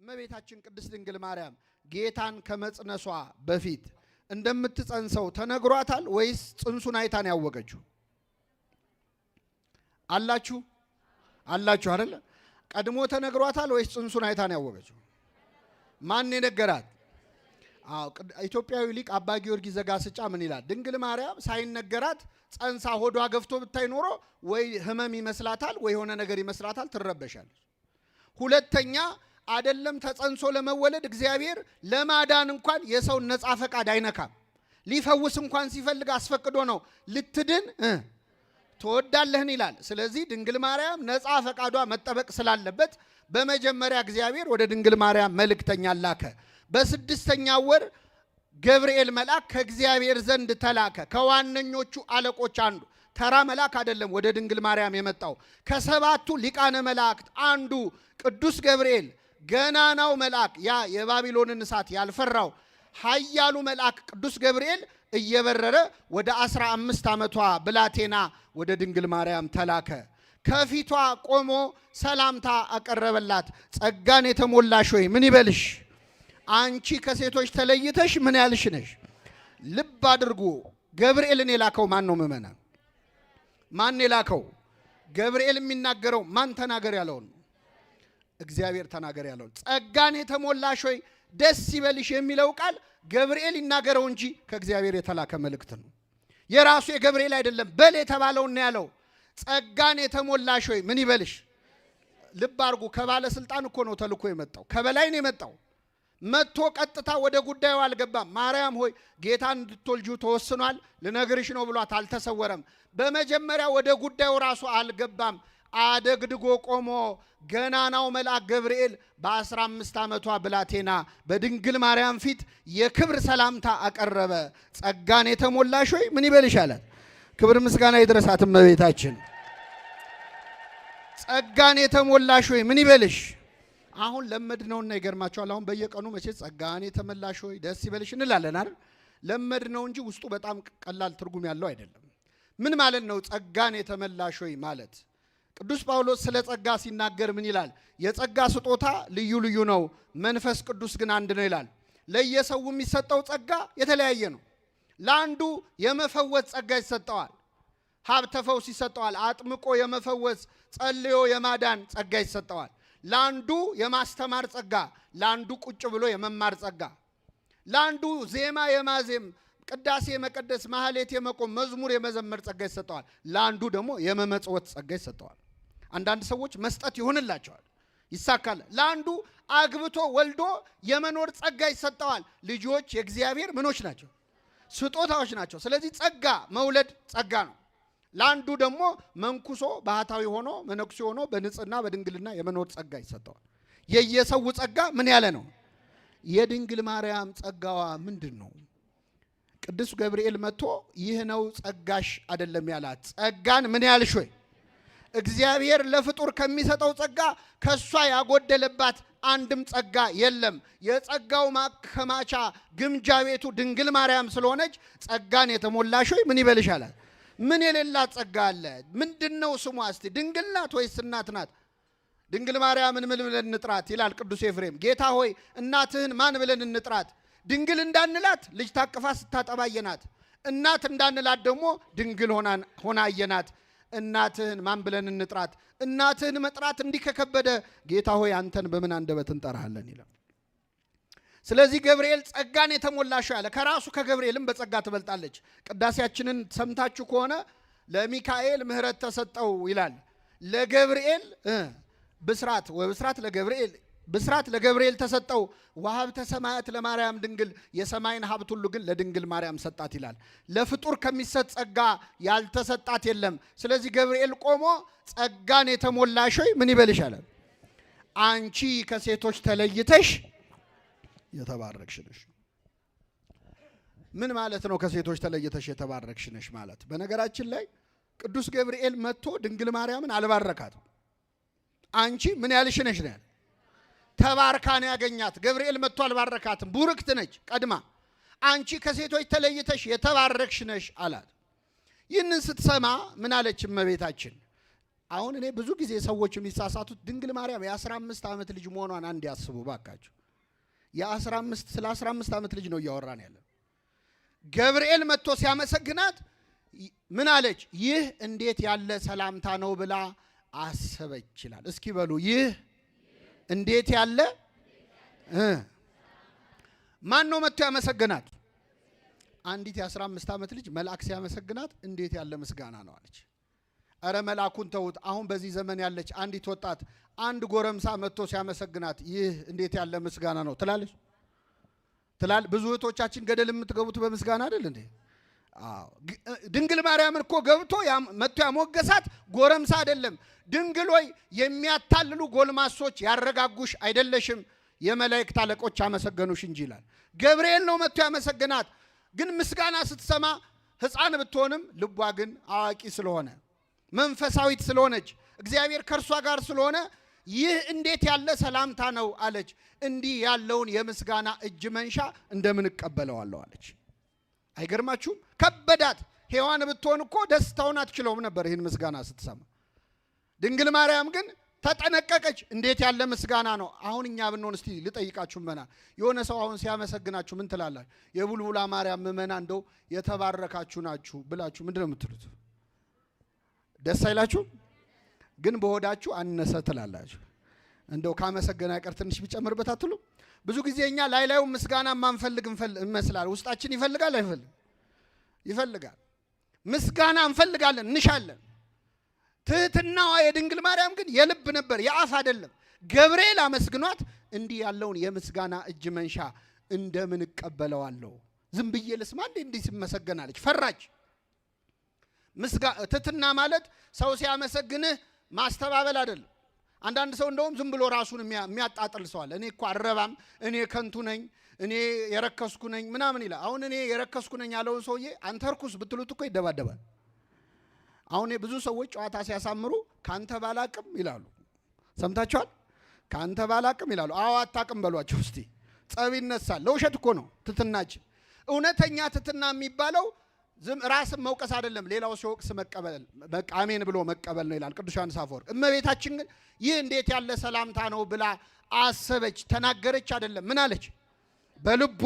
እመቤታችን ቅድስት ድንግል ማርያም ጌታን ከመጽነሷ በፊት እንደምትጸንሰው ተነግሯታል ወይስ ጽንሱን አይታን ያወቀችው? አላችሁ አይደል? ቀድሞ ተነግሯታል ወይስ ጽንሱን አይታን ያወቀችው? ማን የነገራት? ኢትዮጵያዊ ሊቅ አባ ጊዮርጊስ ዘጋስጫ ምን ይላል? ድንግል ማርያም ሳይነገራት ጸንሳ ሆዷ ገፍቶ ብታይ ኖሮ ወይ ህመም ይመስላታል ወይ ሆነ ነገር ይመስላታል፣ ትረበሻለች። ሁለተኛ አይደለም ተጸንሶ ለመወለድ እግዚአብሔር ለማዳን እንኳን የሰው ነፃ ፈቃድ አይነካም። ሊፈውስ እንኳን ሲፈልግ አስፈቅዶ ነው ልትድን ትወዳለህን ይላል። ስለዚህ ድንግል ማርያም ነፃ ፈቃዷ መጠበቅ ስላለበት በመጀመሪያ እግዚአብሔር ወደ ድንግል ማርያም መልእክተኛ ላከ። በስድስተኛው ወር ገብርኤል መልአክ ከእግዚአብሔር ዘንድ ተላከ። ከዋነኞቹ አለቆች አንዱ ተራ መልአክ አይደለም ወደ ድንግል ማርያም የመጣው። ከሰባቱ ሊቃነ መላእክት አንዱ ቅዱስ ገብርኤል ገናናው መልአክ ያ የባቢሎንን እሳት ያልፈራው ኃያሉ መልአክ ቅዱስ ገብርኤል እየበረረ ወደ 15 ዓመቷ ብላቴና ወደ ድንግል ማርያም ተላከ። ከፊቷ ቆሞ ሰላምታ አቀረበላት። ጸጋን የተሞላሽ ሆይ ምን ይበልሽ? አንቺ ከሴቶች ተለይተሽ ምን ያልሽ ነሽ? ልብ አድርጉ። ገብርኤልን የላከው ማን ነው? ምእመናን ማን የላከው? ገብርኤል የሚናገረው ማን ተናገር ያለውን? እግዚአብሔር ተናገር ያለውን። ጸጋን የተሞላሽ ሆይ ደስ ይበልሽ የሚለው ቃል ገብርኤል ይናገረው እንጂ ከእግዚአብሔር የተላከ መልእክት ነው። የራሱ የገብርኤል አይደለም። በል የተባለውን ነው ያለው። ጸጋን የተሞላሽ ሆይ ምን ይበልሽ? ልብ አድርጉ። ከባለስልጣን እኮ ነው ተልኮ የመጣው፣ ከበላይ ነው የመጣው። መጥቶ ቀጥታ ወደ ጉዳዩ አልገባም። ማርያም ሆይ ጌታን እንድትወልጂው ተወስኗል ልነግርሽ ነው ብሏት አልተሰወረም። በመጀመሪያ ወደ ጉዳዩ ራሱ አልገባም። አደግድጎ ቆሞ ገናናው መልአክ ገብርኤል በ15 ዓመቷ ብላቴና በድንግል ማርያም ፊት የክብር ሰላምታ አቀረበ። ጸጋን የተሞላሽ ሆይ ምን ይበልሽ አላት። ክብር ምስጋና ይድረሳት እመቤታችን። ጸጋን የተሞላሽ ሆይ ምን ይበልሽ? አሁን ለመድነውና ይገርማቸዋል። አሁን በየቀኑ መቼ ጸጋን የተመላሽ ሆይ ደስ ይበልሽ እንላለን አይደል? ለመድነው እንጂ ውስጡ በጣም ቀላል ትርጉም ያለው አይደለም። ምን ማለት ነው ጸጋን የተመላሽ ሆይ ማለት? ቅዱስ ጳውሎስ ስለ ጸጋ ሲናገር ምን ይላል? የጸጋ ስጦታ ልዩ ልዩ ነው፣ መንፈስ ቅዱስ ግን አንድ ነው ይላል። ለየሰው የሚሰጠው ጸጋ የተለያየ ነው። ለአንዱ የመፈወስ ጸጋ ይሰጠዋል፣ ሀብተ ፈውስ ይሰጠዋል። አጥምቆ የመፈወስ ጸልዮ የማዳን ጸጋ ይሰጠዋል። ለአንዱ የማስተማር ጸጋ፣ ለአንዱ ቁጭ ብሎ የመማር ጸጋ፣ ለአንዱ ዜማ የማዜም ቅዳሴ የመቀደስ ማህሌት የመቆም መዝሙር የመዘመር ጸጋ ይሰጠዋል። ለአንዱ ደግሞ የመመጽወት ጸጋ ይሰጠዋል። አንዳንድ ሰዎች መስጠት ይሆንላቸዋል፣ ይሳካል። ለአንዱ አግብቶ ወልዶ የመኖር ጸጋ ይሰጠዋል። ልጆች የእግዚአብሔር ምኖች ናቸው፣ ስጦታዎች ናቸው። ስለዚህ ጸጋ መውለድ ጸጋ ነው። ለአንዱ ደግሞ መንኩሶ ባህታዊ ሆኖ መነኩሴ ሆኖ በንጽህና በድንግልና የመኖር ጸጋ ይሰጠዋል። የየሰው ጸጋ ምን ያለ ነው? የድንግል ማርያም ጸጋዋ ምንድን ነው? ቅዱስ ገብርኤል መጥቶ ይህ ነው ጸጋሽ አይደለም ያላት። ጸጋን ምን ያልሽ ሆይ? እግዚአብሔር ለፍጡር ከሚሰጠው ጸጋ ከሷ ያጎደለባት አንድም ጸጋ የለም። የጸጋው ማከማቻ ግምጃ ቤቱ ድንግል ማርያም ስለሆነች ጸጋን የተሞላሽ ሆይ ምን ይበልሽ አላት። ምን የሌላት ጸጋ አለ? ምንድነው ስሟ? እስቲ ድንግል ናት ወይስ እናት ናት? ድንግል ማርያምን ምን ብለን እንጥራት ይላል ቅዱስ ኤፍሬም። ጌታ ሆይ እናትህን ማን ብለን እንጥራት? ድንግል እንዳንላት ልጅ ታቅፋ ስታጠባ አየናት። እናት እንዳንላት ደግሞ ድንግል ሆና አየናት። እናትህን ማን ብለን እንጥራት? እናትህን መጥራት እንዲህ ከከበደ ጌታ ሆይ አንተን በምን አንደበት እንጠራሃለን ይላል። ስለዚህ ገብርኤል ጸጋን የተሞላሽ ያለ ከራሱ ከገብርኤልም በጸጋ ትበልጣለች። ቅዳሴያችንን ሰምታችሁ ከሆነ ለሚካኤል ምሕረት ተሰጠው ይላል። ለገብርኤል ብስራት ወብስራት ለገብርኤል ብስራት ለገብርኤል ተሰጠው። ወሀብተ ሰማያት ለማርያም ድንግል የሰማይን ሀብት ሁሉ ግን ለድንግል ማርያም ሰጣት ይላል። ለፍጡር ከሚሰጥ ጸጋ ያልተሰጣት የለም። ስለዚህ ገብርኤል ቆሞ ጸጋን የተሞላሽ ሆይ ምን ይበልሽ አለ። አንቺ ከሴቶች ተለይተሽ የተባረክሽ ነሽ። ምን ማለት ነው? ከሴቶች ተለይተሽ የተባረክሽ ነሽ ማለት። በነገራችን ላይ ቅዱስ ገብርኤል መጥቶ ድንግል ማርያምን አልባረካትም። አንቺ ምን ያልሽ ነሽ ነው ያለ። ተባርካን ያገኛት። ገብርኤል መጥቶ አልባረካትም። ቡርክት ነች ቀድማ። አንቺ ከሴቶች ተለይተሽ የተባረክሽ ነሽ አላት። ይህንን ስትሰማ ምን አለች እመቤታችን? አሁን እኔ ብዙ ጊዜ ሰዎች የሚሳሳቱት ድንግል ማርያም የ15 ዓመት ልጅ መሆኗን አንድ ያስቡ ባካችሁ። ስለ 15 ዓመት ልጅ ነው እያወራን ያለ። ገብርኤል መጥቶ ሲያመሰግናት ምን አለች? ይህ እንዴት ያለ ሰላምታ ነው ብላ አሰበች ይላል። እስኪ በሉ ይህ እንዴት ያለ ማን ነው መጥቶ ያመሰግናት? አንዲት የ15 ዓመት ልጅ መልአክ ሲያመሰግናት እንዴት ያለ ምስጋና ነው አለች። አረ መልአኩን ተውት። አሁን በዚህ ዘመን ያለች አንዲት ወጣት አንድ ጎረምሳ መጥቶ ሲያመሰግናት ይህ እንዴት ያለ ምስጋና ነው ትላለች? ብዙ እህቶቻችን ገደል የምትገቡት በምስጋና አይደል እንዴ? አዎ። ድንግል ማርያምን እኮ ገብቶ መጥቶ ያሞገሳት ጎረምሳ አይደለም። ድንግል ሆይ የሚያታልሉ ጎልማሶች ያረጋጉሽ አይደለሽም፣ የመላእክት አለቆች ያመሰገኑሽ እንጂ ይላል። ገብርኤል ነው መጥቶ ያመሰግናት። ግን ምስጋና ስትሰማ ሕፃን ብትሆንም ልቧ ግን አዋቂ ስለሆነ መንፈሳዊት ስለሆነች እግዚአብሔር ከእርሷ ጋር ስለሆነ ይህ እንዴት ያለ ሰላምታ ነው አለች። እንዲህ ያለውን የምስጋና እጅ መንሻ እንደምን እቀበለዋለሁ አለች። አይገርማችሁም? ከበዳት። ሔዋን ብትሆን እኮ ደስታውን አትችለውም ነበር ይህን ምስጋና ስትሰማ። ድንግል ማርያም ግን ተጠነቀቀች። እንዴት ያለ ምስጋና ነው። አሁን እኛ ብንሆን እስቲ ልጠይቃችሁ መና የሆነ ሰው አሁን ሲያመሰግናችሁ ምን ትላላችሁ? የቡልቡላ ማርያም ምእመና እንደው የተባረካችሁ ናችሁ ብላችሁ ምንድን ነው የምትሉት? ደስ አይላችሁ? ግን በሆዳችሁ አነሰ ትላላችሁ። እንደው ካመሰገና ቀር ትንሽ ቢጨምርበት አትሉ? ብዙ ጊዜ እኛ ላይላዩ ምስጋና ማንፈልግ እንመስላል። ውስጣችን ይፈልጋል አይፈልግ? ይፈልጋል። ምስጋና እንፈልጋለን፣ እንሻለን። ትህትናዋ የድንግል ማርያም ግን የልብ ነበር፣ የአፍ አይደለም። ገብርኤል አመስግኗት እንዲህ ያለውን የምስጋና እጅ መንሻ እንደምን እቀበለዋለሁ? ዝም ብዬ ልስማ እንዲህ ሲመሰገናለች? ፈራች። ትህትና ማለት ሰው ሲያመሰግንህ ማስተባበል አይደለም። አንዳንድ ሰው እንደውም ዝም ብሎ ራሱን የሚያጣጥል ሰው አለ። እኔ እኮ አረባም፣ እኔ ከንቱ ነኝ፣ እኔ የረከስኩ ነኝ ምናምን ይላል። አሁን እኔ የረከስኩ ነኝ ያለውን ሰውዬ አንተ ርኩስ ብትሉት እኮ ይደባደባል። አሁን ብዙ ሰዎች ጨዋታ ሲያሳምሩ ካንተ ባላቅም ይላሉ። ሰምታችኋል? ካንተ ባላቅም ይላሉ። አዎ አታቅም በሏቸው እስቲ። ጸብ ይነሳል። ለውሸት እኮ ነው ትትናችን። እውነተኛ ትትና የሚባለው ራስን መውቀስ አይደለም፣ ሌላው ሲወቅስ መቀበል፣ አሜን ብሎ መቀበል ነው ይላል ቅዱስ ዮሐንስ አፈወርቅ። እመቤታችን ግን ይህ እንዴት ያለ ሰላምታ ነው ብላ አሰበች፣ ተናገረች አይደለም። ምን አለች? በልቧ።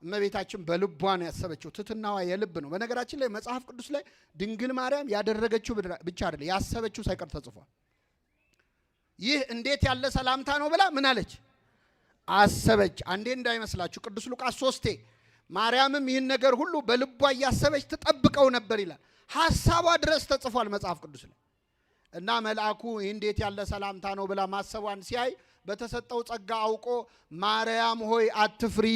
እመቤታችን በልቧ ነው ያሰበችው። ትትናዋ የልብ ነው። በነገራችን ላይ መጽሐፍ ቅዱስ ላይ ድንግል ማርያም ያደረገችው ብቻ አይደለም ያሰበችው ሳይቀር ተጽፏል። ይህ እንዴት ያለ ሰላምታ ነው ብላ ምን አለች? አሰበች። አንዴ እንዳይመስላችሁ ቅዱስ ሉቃስ 3 ማርያምም ይህን ነገር ሁሉ በልቧ እያሰበች ትጠብቀው ነበር ይላል። ሐሳቧ ድረስ ተጽፏል መጽሐፍ ቅዱስ ላይ። እና መልአኩ ይህ እንዴት ያለ ሰላምታ ነው ብላ ማሰቧን ሲያይ በተሰጠው ጸጋ አውቆ ማርያም ሆይ አትፍሪ፣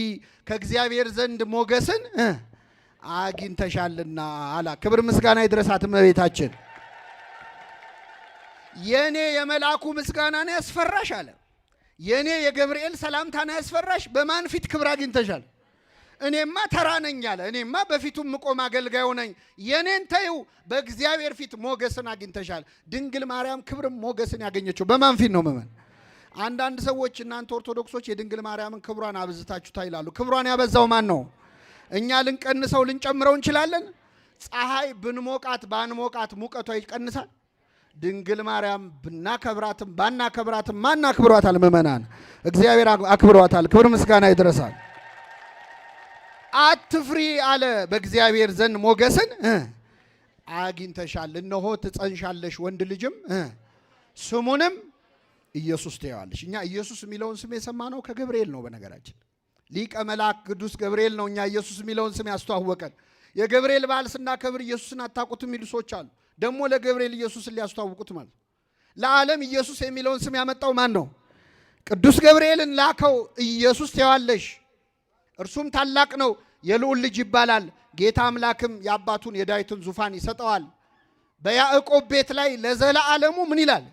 ከእግዚአብሔር ዘንድ ሞገስን አግኝተሻልና አላ። ክብር ምስጋና ይድረሳት እመቤታችን። የኔ የመልአኩ ምስጋና ነው ያስፈራሽ አለ። የኔ የገብርኤል ሰላምታ ነው ያስፈራሽ? በማን ፊት ክብር አግኝተሻል? እኔማ ተራ ነኝ አለ። እኔማ በፊቱም ቆም አገልጋዩ ነኝ። የኔን ተይው፣ በእግዚአብሔር ፊት ሞገስን አግኝተሻል። ድንግል ማርያም ክብርም ሞገስን ያገኘችው በማን ፊት ነው? መመን አንዳንድ ሰዎች እናንተ ኦርቶዶክሶች የድንግል ማርያምን ክብሯን አብዝታችሁ ታይላሉ። ክብሯን ያበዛው ማን ነው? እኛ ልንቀንሰው ልንጨምረው እንችላለን። ፀሐይ ብንሞቃት ባንሞቃት ሙቀቷ ይቀንሳል። ድንግል ማርያም ብናከብራትም ባናከብራትም ማን አክብሯታል? መመናን እግዚአብሔር አክብሯታል። ክብር ምስጋና ይድረሳል። አትፍሪ አለ፣ በእግዚአብሔር ዘንድ ሞገስን አግኝተሻል። እነሆ ትጸንሻለሽ፣ ወንድ ልጅም ስሙንም ኢየሱስ ትይዋለሽ። እኛ ኢየሱስ የሚለውን ስም የሰማነው ከገብርኤል ነው። በነገራችን ሊቀ መልአክ ቅዱስ ገብርኤል ነው እኛ ኢየሱስ የሚለውን ስም ያስተዋወቀን። የገብርኤል በዓል ስናከብር ኢየሱስን አታውቁትም የሚሉ ሰዎች አሉ። ደግሞ ለገብርኤል ኢየሱስን ሊያስተዋውቁት ማለት ለዓለም ኢየሱስ የሚለውን ስም ያመጣው ማን ነው? ቅዱስ ገብርኤልን ላከው። ኢየሱስ ትይዋለሽ፣ እርሱም ታላቅ ነው፣ የልዑል ልጅ ይባላል። ጌታ አምላክም የአባቱን የዳዊትን ዙፋን ይሰጠዋል። በያዕቆብ ቤት ላይ ለዘላለሙ ምን ይላል?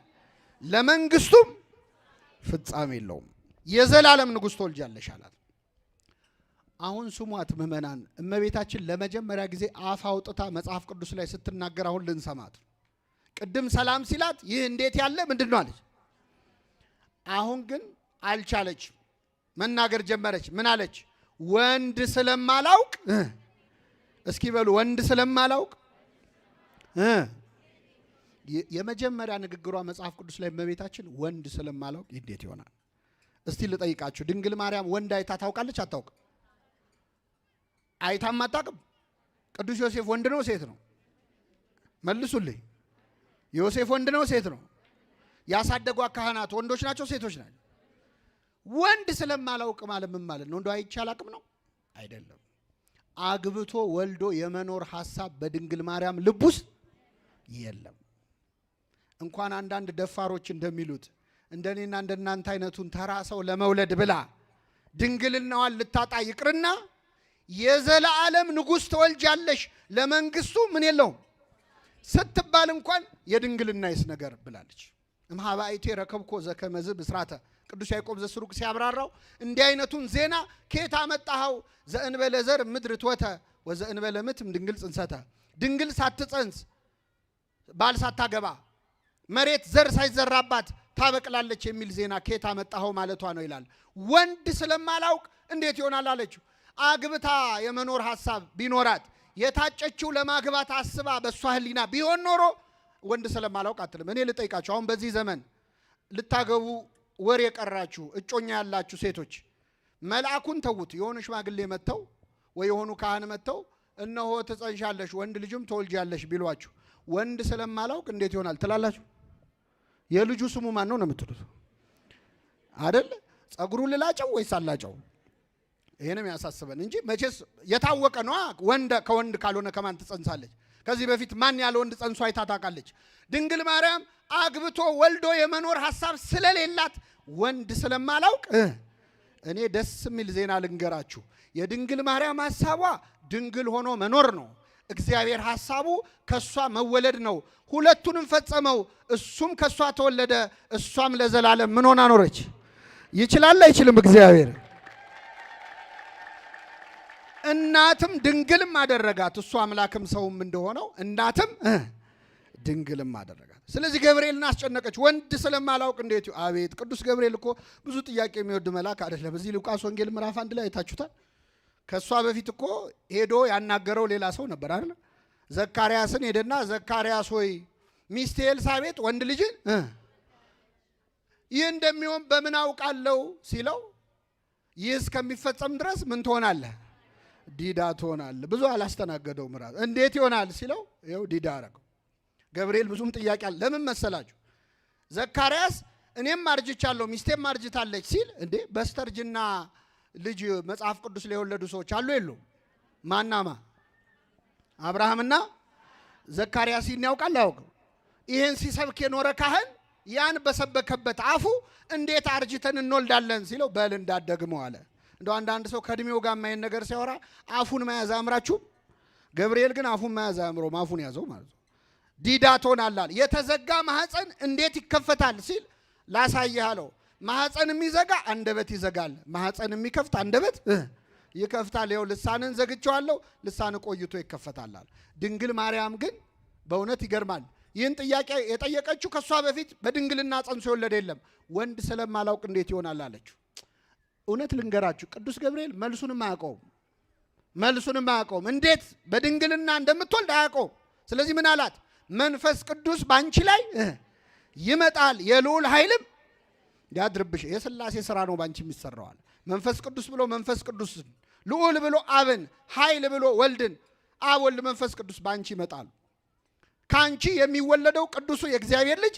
ለመንግስቱም ፍጻሜ የለውም። የዘላለም ንጉሥ ትወልጃለሽ አላት። አሁን ስሟት ምእመናን፣ እመቤታችን ለመጀመሪያ ጊዜ አፍ አውጥታ መጽሐፍ ቅዱስ ላይ ስትናገር አሁን ልንሰማት። ቅድም ሰላም ሲላት ይህ እንዴት ያለ ምንድን ነው አለች። አሁን ግን አልቻለች፣ መናገር ጀመረች። ምን አለች? ወንድ ስለማላውቅ። እስኪ በሉ ወንድ ስለማላውቅ የመጀመሪያ ንግግሯ መጽሐፍ ቅዱስ ላይ እመቤታችን ወንድ ስለማላውቅ እንዴት ይሆናል? እስቲ ልጠይቃችሁ፣ ድንግል ማርያም ወንድ አይታ ታውቃለች? አታውቅም? አይታም አታውቅም? ቅዱስ ዮሴፍ ወንድ ነው ሴት ነው? መልሱልኝ። ዮሴፍ ወንድ ነው ሴት ነው? ያሳደጓ ካህናት ወንዶች ናቸው ሴቶች ናቸው? ወንድ ስለማላውቅ ማለት ምን ማለት ነው? እንደው አይቼ አላውቅም ነው? አይደለም። አግብቶ ወልዶ የመኖር ሐሳብ በድንግል ማርያም ልብ ውስጥ የለም። እንኳን አንዳንድ ደፋሮች እንደሚሉት እንደኔና እንደናንተ አይነቱን ተራ ሰው ለመውለድ ብላ ድንግልናዋን ልታጣ ይቅርና የዘላለም ንጉሥ ተወልጃለሽ ለመንግስቱ ምን የለውም ስትባል እንኳን የድንግልናይስ ነገር ብላለች። እምሃባይቴ ረከብኮ ዘከመዝ ብስራተ ቅዱስ ያዕቆብ ዘስሩግ ሲያብራራው እንዲህ አይነቱን ዜና ከየት አመጣኸው? ዘእንበለ ዘር ምድር ትወተ ወዘእንበለ ምትም ድንግል ጽንሰተ፣ ድንግል ሳትጸንስ ባል ሳታገባ መሬት ዘር ሳይዘራባት ታበቅላለች የሚል ዜና ከየት አመጣኸው ማለቷ ነው ይላል። ወንድ ስለማላውቅ እንዴት ይሆናል አለችው። አግብታ የመኖር ሐሳብ ቢኖራት የታጨችው ለማግባት አስባ በሷ ህሊና ቢሆን ኖሮ ወንድ ስለማላውቅ አትልም። እኔ ልጠይቃችሁ፣ አሁን በዚህ ዘመን ልታገቡ ወር የቀራችሁ እጮኛ ያላችሁ ሴቶች መልአኩን ተውት፣ የሆኑ ሽማግሌ መጥተው ወይ የሆኑ ካህን መጥተው እነሆ ትጸንሻለሽ ወንድ ልጅም ትወልጃለሽ ቢሏችሁ ወንድ ስለማላውቅ እንዴት ይሆናል ትላላችሁ? የልጁ ስሙ ማን ነው ነው የምትሉት አይደል? ጸጉሩ ልላጨው ወይስ አላጨው? ይሄንም ያሳስበን እንጂ መቼስ የታወቀ ነው። ወንድ ከወንድ ካልሆነ ከማን ትጸንሳለች? ከዚህ በፊት ማን ያለ ወንድ ጸንሶ አይታ ታውቃለች? ድንግል ማርያም አግብቶ ወልዶ የመኖር ሐሳብ ስለሌላት ወንድ ስለማላውቅ እኔ ደስ የሚል ዜና ልንገራችሁ። የድንግል ማርያም ሐሳቧ ድንግል ሆኖ መኖር ነው። እግዚአብሔር ሐሳቡ ከሷ መወለድ ነው። ሁለቱንም ፈጸመው። እሱም ከሷ ተወለደ፣ እሷም ለዘላለም ምን ሆና ኖረች? ይችላል አይችልም? እግዚአብሔር እናትም ድንግልም አደረጋት። እሱ አምላክም ሰውም እንደሆነው እናትም ድንግልም አደረጋት። ስለዚህ ገብርኤልን አስጨነቀች። ወንድ ስለማላውቅ እንዴት? አቤት! ቅዱስ ገብርኤል እኮ ብዙ ጥያቄ የሚወድ መልአክ አይደለም። በዚህ ሉቃስ ወንጌል ምዕራፍ 1 ላይ አይታችሁታል። ከሷ በፊት እኮ ሄዶ ያናገረው ሌላ ሰው ነበር አይደል? ዘካርያስን ሄደና ዘካርያስ ሆይ ሚስቴ ኤልሳቤጥ ወንድ ልጅ ይህ እንደሚሆን በምን አውቃለሁ ሲለው ይህ እስከሚፈጸም ድረስ ምን ትሆናለህ? ዲዳ ትሆናለህ። ብዙ አላስተናገደው ምራት እንዴት ይሆናል ሲለው ይኸው ዲዳ አረገው። ገብርኤል ብዙም ጥያቄ አለ። ለምን መሰላችሁ? ዘካርያስ እኔም አርጅቻለሁ ሚስቴም አርጅታለች ሲል እንዴ በስተርጅና ልጅ መጽሐፍ ቅዱስ ላይ የወለዱ ሰዎች አሉ የሉ? ማናማ? አብርሃምና ዘካርያስ ያውቃል አያውቅም? ይህን ሲሰብክ የኖረ ካህን ያን በሰበከበት አፉ እንዴት አርጅተን እንወልዳለን ሲለው በል እንዳትደግመው አለ። እንደው አንዳንድ ሰው ከእድሜው ጋር የማይን ነገር ሲያወራ አፉን መያዝ አምራችሁ፣ ገብርኤል ግን አፉን መያዝ አምሮም አፉን ያዘው ማለት ነው። ዲዳ ትሆናለህ። የተዘጋ ማህፀን እንዴት ይከፈታል ሲል ላሳይህ አለው። ማህፀን የሚዘጋ አንደበት ይዘጋል፣ ማህፀን የሚከፍት አንደበት ይከፍታል። ይኸው ልሳንን ዘግቼዋለሁ፣ ልሳን ቆይቶ ይከፈታል። ድንግል ማርያም ግን በእውነት ይገርማል። ይህን ጥያቄ የጠየቀችው ከሷ በፊት በድንግልና ጸንሶ የወለደ የለም። ወንድ ስለማላውቅ እንዴት ይሆናል አለችው። እውነት ልንገራችሁ፣ ቅዱስ ገብርኤል መልሱንም አያውቀውም። እንዴት በድንግልና እንደምትወልድ አያውቀውም። ስለዚህ ምን አላት? መንፈስ ቅዱስ ባንቺ ላይ ይመጣል፣ የልዑል ኃይልም ያድርብሽ። የሥላሴ ሥራ ነው ባንቺ የሚሰራዋል። መንፈስ ቅዱስ ብሎ መንፈስ ቅዱስን፣ ልዑል ብሎ አብን፣ ኃይል ብሎ ወልድን፣ አብ ወልድ መንፈስ ቅዱስ ባንቺ ይመጣል። ካንቺ የሚወለደው ቅዱሱ የእግዚአብሔር ልጅ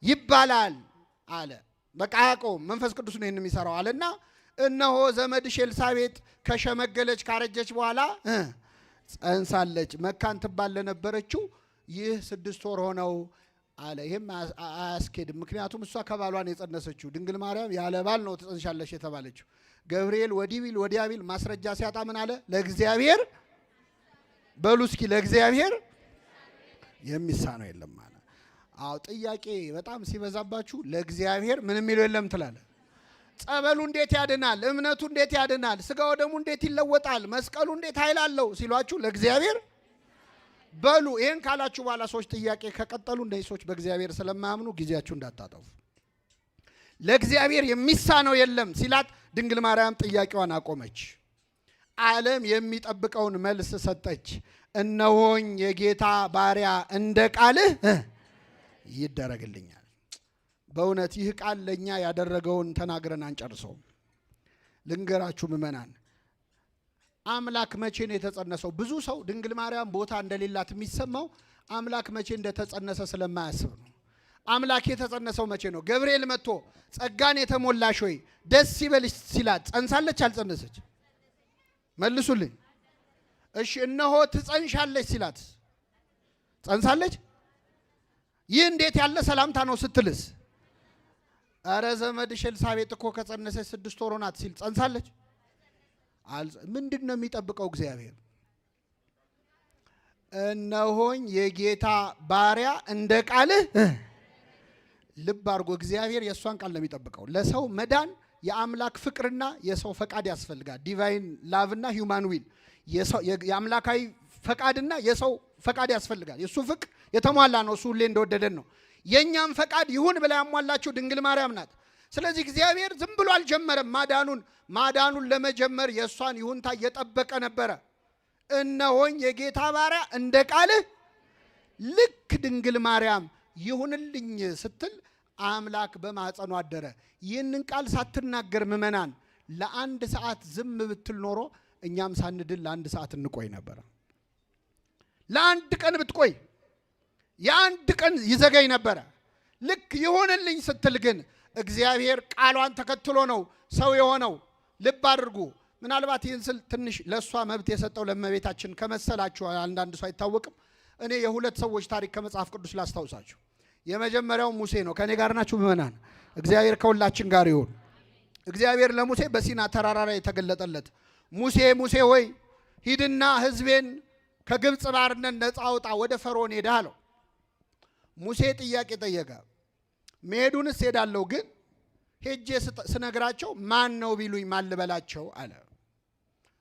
ይባላል አለ። በቃ አያውቀውም። መንፈስ ቅዱስ ነው ይህን የሚሰራው አለና እነሆ ዘመድሽ ኤልሳቤጥ ከሸመገለች ካረጀች በኋላ ጸንሳለች። መካን ትባል ለነበረችው ይህ 6 ወር ሆነው አለ። ይሄም አያስኬድም። ምክንያቱም እሷ ከባሏን የጸነሰችው ድንግል ማርያም ያለ ባል ነው ትጸንሻለሽ የተባለችው። ገብርኤል ወዲህ ቢል ወዲያ ቢል ማስረጃ ሲያጣ ምን አለ? ለእግዚአብሔር በሉ እስኪ ለእግዚአብሔር የሚሳነው የለም አለ። አዎ ጥያቄ በጣም ሲበዛባችሁ ለእግዚአብሔር ምንም የሚለው የለም ትላለ። ጸበሉ እንዴት ያድናል? እምነቱ እንዴት ያድናል? ስጋው ደሙ እንዴት ይለወጣል? መስቀሉ እንዴት ኃይል አለው ሲሏችሁ ለእግዚአብሔር በሉ። ይሄን ካላችሁ በኋላ ሰዎች ጥያቄ ከቀጠሉ እንደዚህ ሰዎች በእግዚአብሔር ስለማያምኑ ጊዜያችሁ እንዳታጠፉ። ለእግዚአብሔር የሚሳነው የለም ሲላት ድንግል ማርያም ጥያቄዋን አቆመች። ዓለም የሚጠብቀውን መልስ ሰጠች። እነሆኝ የጌታ ባሪያ እንደ ቃልህ ይደረግልኛል። በእውነት ይህ ቃል ለኛ ያደረገውን ተናግረን አንጨርሰውም። ልንገራችሁ ምእመናን፣ አምላክ መቼ ነው የተጸነሰው? ብዙ ሰው ድንግል ማርያም ቦታ እንደሌላት የሚሰማው አምላክ መቼ እንደተጸነሰ ስለማያስብ ነው። አምላክ የተጸነሰው መቼ ነው? ገብርኤል መጥቶ ጸጋን የተሞላሽ ሆይ ደስ ይበልሽ ሲላት ጸንሳለች አልጸነሰች? መልሱልኝ። እሺ እነሆ ትጸንሻለች ሲላት ጸንሳለች? ይህ እንዴት ያለ ሰላምታ ነው ስትልስ? አረ ዘመድሽ ኤልሳቤጥ እኮ ከጸነሰች 6 ወር ሆናት ሲል ጸንሳለች? ምንድን ነው የሚጠብቀው እግዚአብሔር? እነሆኝ የጌታ ባሪያ እንደ ቃልህ። ልብ አድርጎ እግዚአብሔር የእሷን ቃል ነው የሚጠብቀው። ለሰው መዳን የአምላክ ፍቅርና የሰው ፈቃድ ያስፈልጋል። ዲቫይን ላቭና ሂውማን ዊል፣ የአምላካዊ ፈቃድና የሰው ፈቃድ ያስፈልጋል። የእሱ ፍቅር የተሟላ ነው። እሱ ሁሌ እንደወደደን ነው። የእኛም ፈቃድ ይሁን ብላ ያሟላችው ድንግል ማርያም ናት። ስለዚህ እግዚአብሔር ዝም ብሎ አልጀመረም። ማዳኑን ለመጀመር የእሷን ይሁንታ እየጠበቀ ነበረ። እነሆኝ የጌታ ባሪያ እንደ ቃልህ። ልክ ድንግል ማርያም ይሁንልኝ ስትል አምላክ በማኅፀኗ አደረ። ይህንን ቃል ሳትናገር ምእመናን ለአንድ ሰዓት ዝም ብትል ኖሮ እኛም ሳንድን ለአንድ ሰዓት እንቆይ ነበረ። ለአንድ ቀን ብትቆይ የአንድ ቀን ይዘገይ ነበረ። ልክ ይሁንልኝ ስትል ግን እግዚአብሔር ቃሏን ተከትሎ ነው ሰው የሆነው። ልብ አድርጉ። ምናልባት ይህን ስል ትንሽ ለእሷ መብት የሰጠው ለእመቤታችን ከመሰላችሁ አንዳንድ ሰው አይታወቅም። እኔ የሁለት ሰዎች ታሪክ ከመጽሐፍ ቅዱስ ላስታውሳችሁ። የመጀመሪያው ሙሴ ነው። ከእኔ ጋር ናችሁ ምእመናን? እግዚአብሔር ከሁላችን ጋር ይሁን። እግዚአብሔር ለሙሴ በሲና ተራራ ላይ የተገለጠለት፣ ሙሴ ሙሴ ሆይ ሂድና ሕዝቤን ከግብፅ ባርነት ነፃ አውጣ፣ ወደ ፈርዖን ሄዳ አለው። ሙሴ ጥያቄ ጠየቀ። መሄዱንስ ሄዳለሁ፣ ግን ሄጄ ስነግራቸው ማን ነው ቢሉኝ ማን ልበላቸው አለ።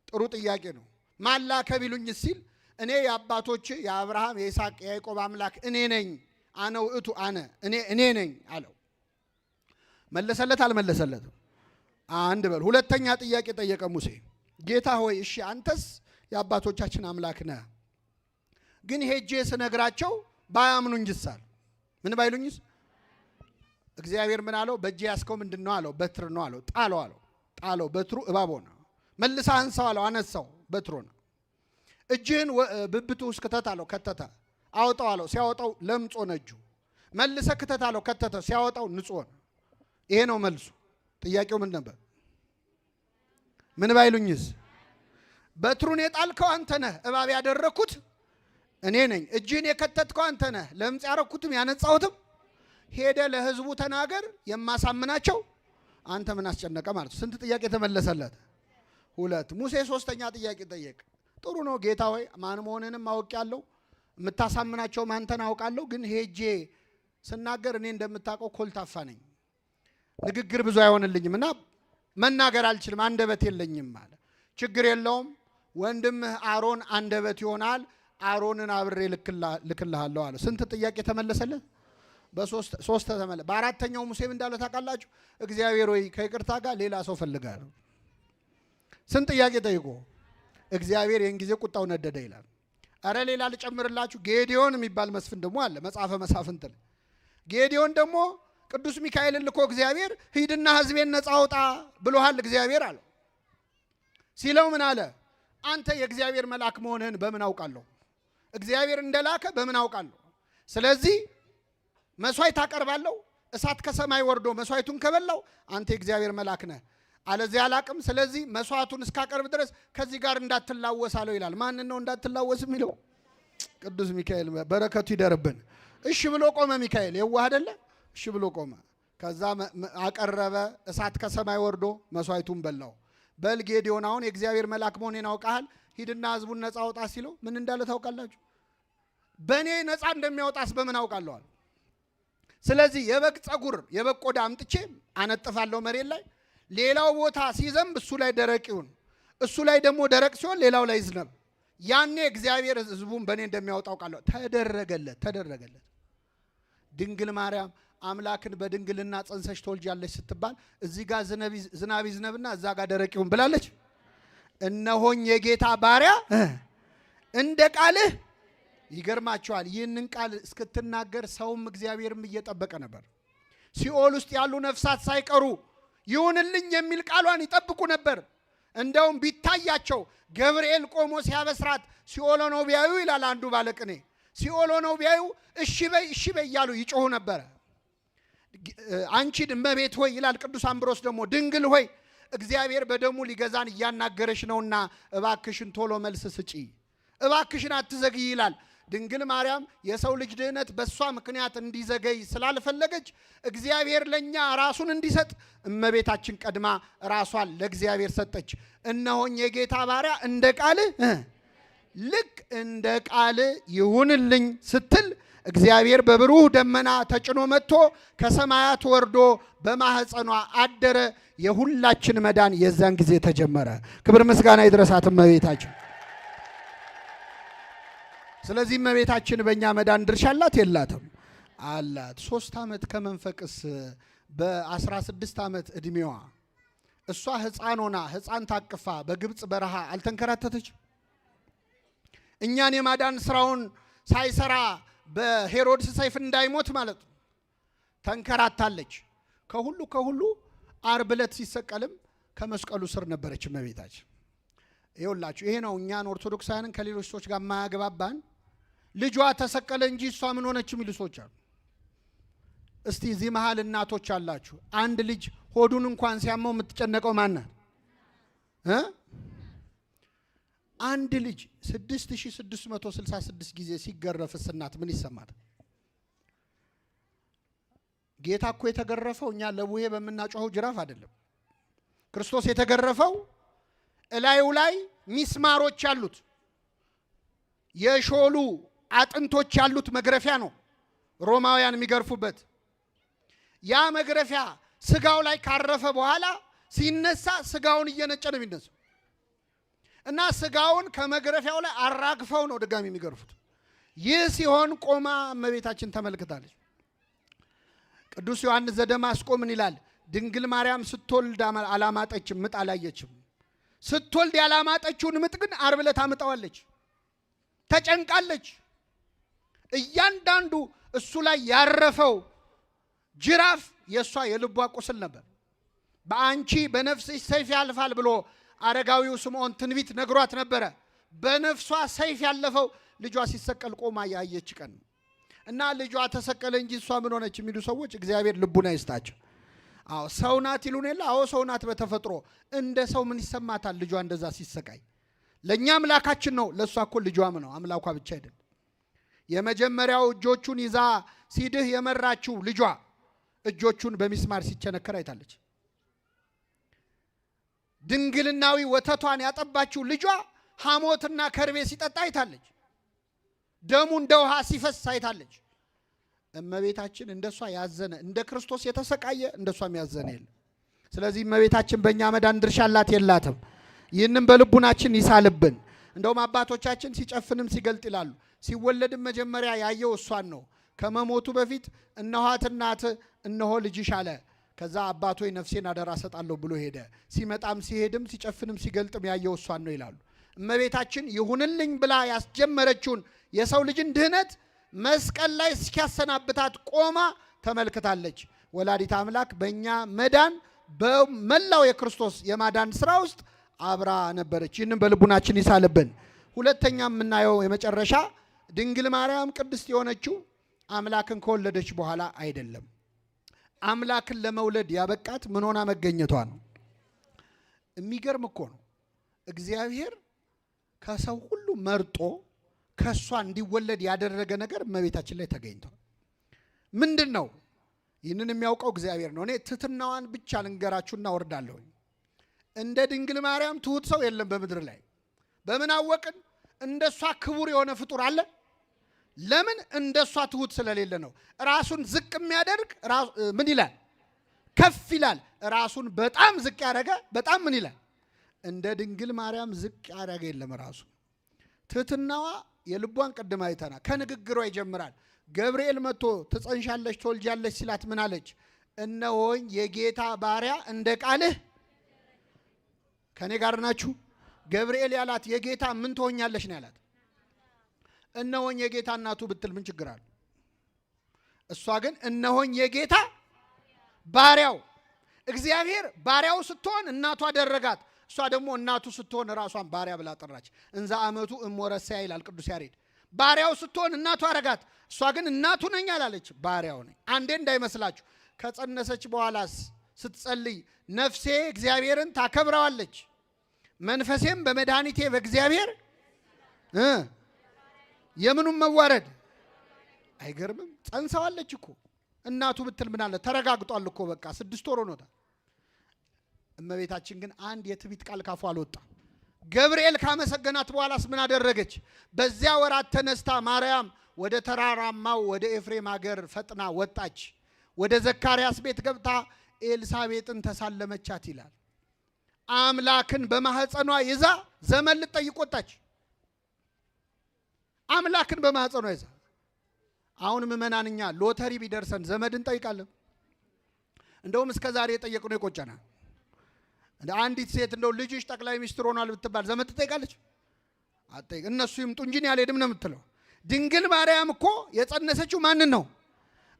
ጥሩ ጥያቄ ነው። ማን ላከ ቢሉኝ ሲል እኔ የአባቶች የአብርሃም የይስሐቅ የያዕቆብ አምላክ እኔ ነኝ፣ አነ ውእቱ አነ እኔ ነኝ አለው። መለሰለት አልመለሰለትም? አንድ በል። ሁለተኛ ጥያቄ ጠየቀ ሙሴ። ጌታ ሆይ እሺ አንተስ የአባቶቻችን አምላክ ነህ፣ ግን ሄጄ ስነግራቸው ባያምኑኝስ አለ። ምን ባይሉኝስ? እግዚአብሔር ምን አለው? በእጄ ያስከው ምንድን ነው አለው። በትር ነው አለው። ጣለው። በትሩ እባብ ሆነ። መልሳ አንሳው አለው። አነሳው። በትሩ ነው። እጅህን ብብቱ ውስጥ ከተት አለው። ከተተ። አውጣው አለው። ሲያወጣው ለምጾ ነጁ። መልሰ ከተት አለው። ከተተ። ሲያወጣው ንጹህ ሆነ። ይሄ ነው መልሱ። ጥያቄው ምን ነበር? ምን ባይሉኝስ? በትሩን የጣልከው አንተ ነህ፣ እባብ ያደረኩት እኔ ነኝ። እጅህን የከተትከው አንተ ነህ፣ ለምጽ ያረኩትም ያነጻሁትም። ሄደ ለህዝቡ ተናገር የማሳምናቸው አንተ ምን አስጨነቀ ማለት ነው። ስንት ጥያቄ ተመለሰለት? 2። ሙሴ 3ኛ ጥያቄ ጠየቀ። ጥሩ ነው ጌታ ሆይ ማን መሆንንም አውቄያለሁ፣ የምታሳምናቸውም አንተን አውቃለሁ፣ ግን ሄጄ ስናገር እኔ እንደምታውቀው ኮልታፋ ነኝ፣ ንግግር ብዙ አይሆንልኝም እና መናገር አልችልም፣ አንደበት የለኝም አለ። ችግር የለውም ወንድምህ አሮን አንደበት ይሆናል፣ አሮንን አብሬ ልክልሃለሁ አለ። ስንት ጥያቄ ተመለሰለት? በሶስት ተመለሰ። በአራተኛው ሙሴም እንዳለ ታውቃላችሁ፣ እግዚአብሔር ሆይ ከይቅርታ ጋር ሌላ ሰው ፈልጋለሁ። ስንት ጥያቄ ጠይቆ እግዚአብሔር ይህን ጊዜ ቁጣው ነደደ ይላል። አረ ሌላ ልጨምርላችሁ። ጌዲዮን የሚባል መስፍን ደግሞ አለ መጽሐፈ መሳፍንት ላይ። ጌዲዮን ደግሞ ቅዱስ ሚካኤልን ልኮ እግዚአብሔር ሂድና ሕዝቤን ነፃ አውጣ ብሎሃል እግዚአብሔር አለው። ሲለው ምን አለ? አንተ የእግዚአብሔር መልአክ መሆንህን በምን አውቃለሁ? እግዚአብሔር እንደላከ በምን አውቃለሁ? ስለዚህ መስዋዕት አቀርባለሁ፣ እሳት ከሰማይ ወርዶ መስዋዕቱን ከበላው አንተ የእግዚአብሔር መልአክ ነህ፣ አለዚያ አላቅም። ስለዚህ መስዋዕቱን እስካቀርብ ድረስ ከዚህ ጋር እንዳትላወስ አለው ይላል። ማንን ነው እንዳትላወስ የሚለው? ቅዱስ ሚካኤል በረከቱ ይደርብን። እሺ ብሎ ቆመ ሚካኤል። የዋህ አይደለ? እሺ ብሎ ቆመ። ከዛ አቀረበ፣ እሳት ከሰማይ ወርዶ መስዋዕቱን በላው። በል ጌዲዮን አሁን የእግዚአብሔር መልአክ መሆኔን አውቃሃል፣ ሂድና ህዝቡን ነፃ አውጣ ሲለው ምን እንዳለ ታውቃላችሁ? በእኔ ነፃ እንደሚያወጣስ በምን አውቃለዋል? ስለዚህ የበግ ጸጉር የበግ ቆዳ አምጥቼ አነጥፋለሁ መሬት ላይ፣ ሌላው ቦታ ሲዘንብ እሱ ላይ ደረቅ ይሁን፣ እሱ ላይ ደግሞ ደረቅ ሲሆን ሌላው ላይ ይዝነብ። ያኔ እግዚአብሔር ህዝቡን በእኔ እንደሚያወጣ አውቃለሁ። ተደረገለት። ድንግል ማርያም አምላክን በድንግልና ጸንሰሽ ትወልጃለሽ ስትባል እዚህ ጋር ዝናብ ይዝነብና እዛ ጋር ደረቅ ይሁን ብላለች? እነሆኝ የጌታ ባሪያ እንደ ቃልህ። ይገርማቸዋል። ይህንን ቃል እስክትናገር ሰውም እግዚአብሔርም እየጠበቀ ነበር። ሲኦል ውስጥ ያሉ ነፍሳት ሳይቀሩ ይሁንልኝ የሚል ቃሏን ይጠብቁ ነበር። እንደውም ቢታያቸው ገብርኤል ቆሞ ሲያበስራት ሲኦል ሆነው ቢያዩ ይላል አንዱ ባለቅኔ፣ ሲኦል ሆነው ቢያዩ እሺ በይ እያሉ ይጮሁ ነበር። አንቺ እመቤት ሆይ ይላል ቅዱስ አምብሮስ ደግሞ ድንግል ሆይ እግዚአብሔር በደሙ ሊገዛን እያናገረሽ ነውና እባክሽን ቶሎ መልስ ስጪ፣ እባክሽን አትዘግይ ይላል። ድንግል ማርያም የሰው ልጅ ድህነት በሷ ምክንያት እንዲዘገይ ስላልፈለገች እግዚአብሔር ለኛ ራሱን እንዲሰጥ እመቤታችን ቀድማ ራሷን ለእግዚአብሔር ሰጠች። እነሆኝ የጌታ ባሪያ እንደ ቃል ልክ እንደ ቃል ይሁንልኝ ስትል እግዚአብሔር በብሩህ ደመና ተጭኖ መጥቶ ከሰማያት ወርዶ በማህፀኗ አደረ። የሁላችን መዳን የዛን ጊዜ ተጀመረ። ክብር ምስጋና ይድረሳት እመቤታችን። ስለዚህ እመቤታችን በእኛ መዳን ድርሻ አላት የላትም? አላት። 3 ዓመት ከመንፈቅስ በ16 ዓመት ዕድሜዋ እሷ ሕፃን ሆና ሕፃን ታቅፋ በግብፅ በረሃ አልተንከራተተችም? እኛን የማዳን ስራውን ሳይሰራ በሄሮድስ ሰይፍ እንዳይሞት ማለት ነው ተንከራታለች። ከሁሉ ዓርብ ዕለት ሲሰቀልም ከመስቀሉ ስር ነበረች እመቤታችን። ይኸውላችሁ ይሄ ነው እኛን ኦርቶዶክሳውያንን ከሌሎች ሰዎች ጋር ማያገባባን። ልጇ ተሰቀለ እንጂ እሷ ምን ሆነች የሚሉ ሰዎች አሉ። እስቲ እዚህ መሃል እናቶች አላችሁ፣ አንድ ልጅ ሆዱን እንኳን ሲያመው የምትጨነቀው ማን ናት? አንድ ልጅ 6666 ጊዜ ሲገረፍስ እናት ምን ይሰማታል? ጌታ እኮ የተገረፈው እኛ ለቡሄ በምናጮኸው ጅራፍ አይደለም። ክርስቶስ የተገረፈው እላዩ ላይ ሚስማሮች ያሉት የሾሉ አጥንቶች ያሉት መግረፊያ ነው ሮማውያን የሚገርፉበት። ያ መግረፊያ ስጋው ላይ ካረፈ በኋላ ሲነሳ ስጋውን እየነጨ ነው የሚነሳው እና ስጋውን ከመግረፊያው ላይ አራግፈው ነው ድጋሚ የሚገርፉት። ይህ ሲሆን ቆማ እመቤታችን ተመልክታለች። ቅዱስ ዮሐንስ ዘደማስቆ ምን ይላል? ድንግል ማርያም ስትወልድ አላማጠችም፣ ምጥ አላየችም። ስትወልድ ያላማጠችውን ምጥ ግን ዓርብ ዕለት አምጣዋለች። ተጨንቃለች። እያንዳንዱ እሱ ላይ ያረፈው ጅራፍ የእሷ የልቧ ቁስል ነበር። በአንቺ በነፍስሽ ሰይፍ ያልፋል ብሎ አረጋዊው ስምዖን ትንቢት ነግሯት ነበረ። በነፍሷ ሰይፍ ያለፈው ልጇ ሲሰቀል ቆማ ያየች ቀን እና ልጇ ተሰቀለ እንጂ እሷ ምን ሆነች የሚሉ ሰዎች እግዚአብሔር ልቡን አይስጣቸው። አዎ ሰው ናት ይሉን የለ? አዎ ሰው ናት በተፈጥሮ። እንደ ሰው ምን ይሰማታል ልጇ እንደዛ ሲሰቃይ? ለእኛ አምላካችን ነው፣ ለእሷ እኮ ልጇም ነው፣ አምላኳ ብቻ አይደለም። የመጀመሪያው እጆቹን ይዛ ሲድህ የመራችው ልጇ እጆቹን በሚስማር ሲቸነከር አይታለች። ድንግልናዊ ወተቷን ያጠባችው ልጇ ሐሞትና ከርቤ ሲጠጣ አይታለች። ደሙ እንደ ውሃ ሲፈስ አይታለች። እመቤታችን እንደሷ ያዘነ እንደ ክርስቶስ የተሰቃየ እንደሷም ያዘነ የለም። ስለዚህ እመቤታችን በእኛ መዳን ድርሻ አላት የላትም? ይህንም በልቡናችን ይሳልብን። እንደውም አባቶቻችን ሲጨፍንም ሲገልጥ ይላሉ፣ ሲወለድም መጀመሪያ ያየው እሷን ነው። ከመሞቱ በፊት እነኋት እናት እነሆ ልጅሽ አለ። ከዛ አባቶይ ነፍሴን አደራ ሰጣለሁ ብሎ ሄደ። ሲመጣም ሲሄድም ሲጨፍንም ሲገልጥም ያየው እሷን ነው ይላሉ። እመቤታችን ይሁንልኝ ብላ ያስጀመረችውን የሰው ልጅን ድህነት መስቀል ላይ እስኪያሰናብታት ቆማ ተመልክታለች። ወላዲት አምላክ በእኛ መዳን በመላው የክርስቶስ የማዳን ስራ ውስጥ አብራ ነበረች። ይህንም በልቡናችን ይሳልብን። ሁለተኛ የምናየው የመጨረሻ ድንግል ማርያም ቅድስት የሆነችው አምላክን ከወለደች በኋላ አይደለም። አምላክን ለመውለድ ያበቃት ምን ሆና መገኘቷ ነው። የሚገርም እኮ ነው። እግዚአብሔር ከሰው ሁሉ መርጦ ከሷ እንዲወለድ ያደረገ ነገር እመቤታችን ላይ ተገኝቷል። ምንድን ነው? ይህንን የሚያውቀው እግዚአብሔር ነው። እኔ ትሕትናዋን ብቻ ልንገራችሁና ወርዳለሁ። እንደ ድንግል ማርያም ትሁት ሰው የለም በምድር ላይ። በምን አወቅን? እንደሷ ክቡር የሆነ ፍጡር አለ? ለምን? እንደሷ ትሁት ስለሌለ ነው። ራሱን ዝቅ የሚያደርግ ምን ይላል? ከፍ ይላል። ራሱን በጣም ዝቅ ያደረገ በጣም ምን ይላል? እንደ ድንግል ማርያም ዝቅ ያደረገ የለም። ራሱ ትሕትናዋ የልቧን ቅድም አይተና ከንግግሯ ይጀምራል። ገብርኤል መጥቶ ትጸንሻለሽ ትወልጃለሽ ሲላት ምን አለች? እነሆኝ የጌታ ባሪያ እንደ ቃልህ። ከኔ ጋር ናችሁ? ገብርኤል ያላት የጌታ ምን ትሆኛለሽ ነው ያላት። እነሆኝ የጌታ እናቱ ብትል ምን ችግር አለ? እሷ ግን እነሆኝ የጌታ ባሪያው። እግዚአብሔር ባሪያው ስትሆን እናቱ አደረጋት። እሷ ደግሞ እናቱ ስትሆን ራሷን ባሪያ ብላ ጠራች። እንዛ አመቱ እሞረሰያ ይላል ቅዱስ ያሬድ። ባሪያው ስትሆን እናቱ አረጋት። እሷ ግን እናቱ ነኝ አላለች፣ ባሪያው ነኝ። አንዴ እንዳይመስላችሁ ከጸነሰች በኋላስ ስትጸልይ ነፍሴ እግዚአብሔርን ታከብረዋለች፣ መንፈሴም በመድኃኒቴ በእግዚአብሔር የምኑም መዋረድ። አይገርምም? ጸንሰዋለች እኮ እናቱ ብትል ምን አለ? ተረጋግጧል እኮ በቃ 6 ወር ሆኖታል። እመቤታችን ግን አንድ የትቢት ቃል ካፏ አልወጣ። ገብርኤል ካመሰገናት በኋላስ ምን አደረገች? በዚያ ወራት ተነስታ ማርያም ወደ ተራራማው ወደ ኤፍሬም ሀገር ፈጥና ወጣች። ወደ ዘካርያስ ቤት ገብታ ኤልሳቤጥን ተሳለመቻት ይላል። አምላክን በማህፀኗ ይዛ ዘመን ልትጠይቅ ወጣች። አምላክን በማህፀኗ ይዛ። አሁን ምእመናንኛ ሎተሪ ቢደርሰን ዘመድ እንጠይቃለን። እንደውም እስከ ዛሬ የጠየቅነው ይቆጨናል። እንደ አንዲት ሴት እንደው ልጅሽ ጠቅላይ ሚኒስትር ሆኗል ብትባል ዘመድ ትጠይቃለች? አትጠይቅ። እነሱ ይምጡ እንጂ ያልሄድም ነው የምትለው። ድንግል ማርያም እኮ የጸነሰችው ማንን ነው?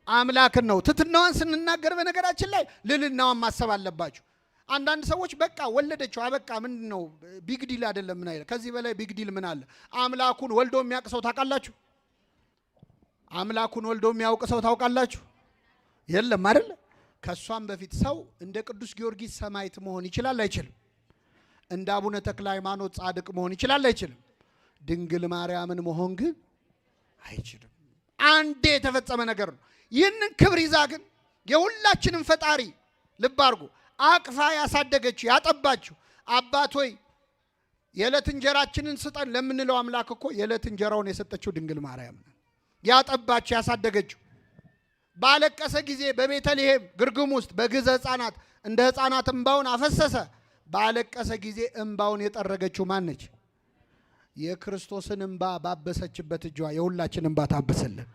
አምላክን ነው። ትትናዋን ስንናገር በነገራችን ላይ ልልናዋን ማሰብ አለባችሁ። አንዳንድ ሰዎች በቃ ወለደችው አበቃ ምንድን ነው ቢግ ዲል አይደለም ምን አይደል? ከዚህ በላይ ቢግ ዲል ምን አለ? አምላኩን ወልዶ የሚያውቅ ሰው ታውቃላችሁ? አምላኩን ወልዶ የሚያውቅ ሰው ታውቃላችሁ? የለም አይደል? ከሷም በፊት ሰው እንደ ቅዱስ ጊዮርጊስ ሰማዕት መሆን ይችላል አይችልም? እንደ አቡነ ተክለ ሃይማኖት ጻድቅ መሆን ይችላል አይችልም? ድንግል ማርያምን መሆን ግን አይችልም። አንዴ የተፈጸመ ነገር ነው። ይህንን ክብር ይዛ ግን የሁላችንም ፈጣሪ ልብ አድርጎ አቅፋ ያሳደገችው ያጠባችው አባት ሆይ የዕለት እንጀራችንን ስጠን ለምንለው አምላክ እኮ የዕለት እንጀራውን የሰጠችው ድንግል ማርያም ነው። ያጠባችው ያሳደገችው ባለቀሰ ጊዜ በቤተልሔም ግርግም ውስጥ በግዘ ሕፃናት እንደ ሕፃናት እንባውን አፈሰሰ። ባለቀሰ ጊዜ እንባውን የጠረገችው ማነች? የክርስቶስን እንባ ባበሰችበት እጇ የሁላችን እንባ ታብስልን።